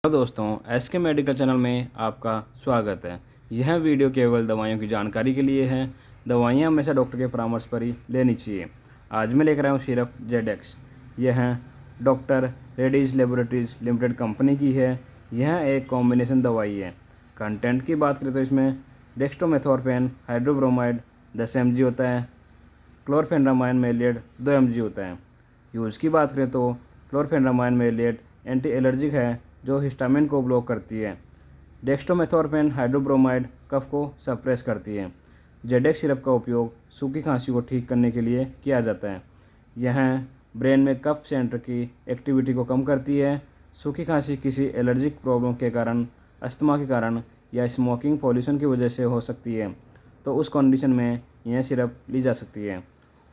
Hello दोस्तों, SK medical channel में आपका स्वागत है। यह वीडियो केवल दवाइयों की जानकारी के लिए है। दवाइयाँ हमेशा डॉक्टर के परामर्श पर ही लेनी चाहिए। आज मैं लेकर आया हूँ सिरप जेडेक्स। यह doctor Reddy's laboratories limited company की है। यह एक कॉम्बिनेशन दवाई है। कंटेंट की बात करें तो इसमें डेक्स्ट्रोमेथोर्फेन हाइड्रोब्रोमाइड 10 mg होता है। क्लोरफेनामाइन मेलेट 2 mg होता है। यूज़ की बात करें तो क्लोरफेनामाइन मेलेट एंटी एलर्जिक है जो हिस्टामिन को ब्लॉक करती है। डेक्स्ट्रोमेथोर्फेन हाइड्रोब्रोमाइड कफ को सप्रेस करती है। जेडेक्स सिरप का उपयोग सूखी खांसी को ठीक करने के लिए किया जाता है। यह ब्रेन में कफ सेंटर की एक्टिविटी को कम करती है। सूखी खांसी किसी एलर्जिक प्रॉब्लम के कारण, अस्थमा के कारण या स्मोकिंग पॉल्यूशन की वजह से हो सकती है, तो उस कंडीशन में यह सिरप ली जा सकती है।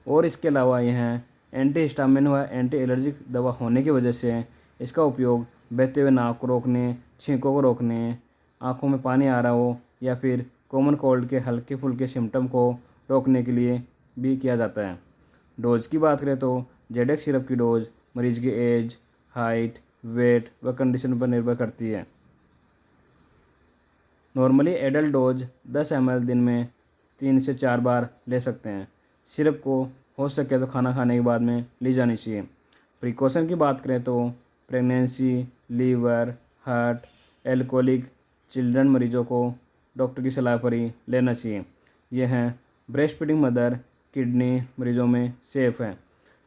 और इसके अलावा यह एंटी हिस्टामिन व एंटी एलर्जिक दवा होने की वजह से इसका उपयोग बहते हुए नाक को रोकने, छींकों को रोकने, आँखों में पानी आ रहा हो या फिर कॉमन कोल्ड के हल्के फुल्के सिम्टम को रोकने के लिए भी किया जाता है। डोज की बात करें तो जेडेक्स सिरप की डोज मरीज की एज, हाइट, वेट व कंडीशन पर निर्भर करती है। नॉर्मली एडल्ट डोज 10 ml दिन में 3 से 4 बार ले सकते हैं। सिरप को हो सके तो खाना खाने के बाद में ली जानी चाहिए। प्रिकॉशन की बात करें तो pregnancy, liver, heart, alcoholic children मरीजों को डॉक्टर की सलाह पर ही लेना चाहिए। यह ब्रेस्ट फीडिंग मदर, किडनी मरीजों में सेफ़ है।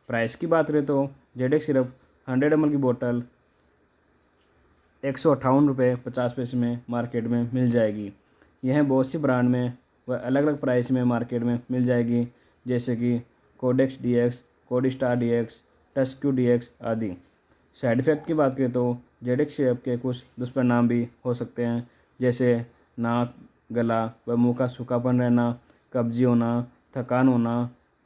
प्राइस की बात करें तो जेडेक्स सिरप 100 ml की बोतल 158 रुपये 50 पैसे में मार्केट में मिल जाएगी। यह बहुत सी ब्रांड में व अलग अलग प्राइस में मार्केट में मिल जाएगी, जैसे कि Codex DX, Codistar DX, Tusq DX आदि। साइड इफ़ेक्ट की बात करें तो जेडेक्स सिरप के कुछ दुष्परिणाम भी हो सकते हैं, जैसे नाक, गला व मुंह का सूखापन रहना, कब्जी होना, थकान होना,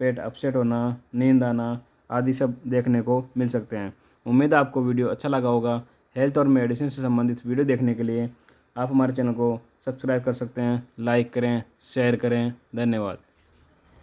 पेट अपसेट होना, नींद आना आदि सब देखने को मिल सकते हैं। उम्मीद है आपको वीडियो अच्छा लगा होगा। हेल्थ और मेडिसिन से संबंधित वीडियो देखने के लिए आप हमारे चैनल को सब्सक्राइब कर सकते हैं। लाइक करें, शेयर करें। धन्यवाद।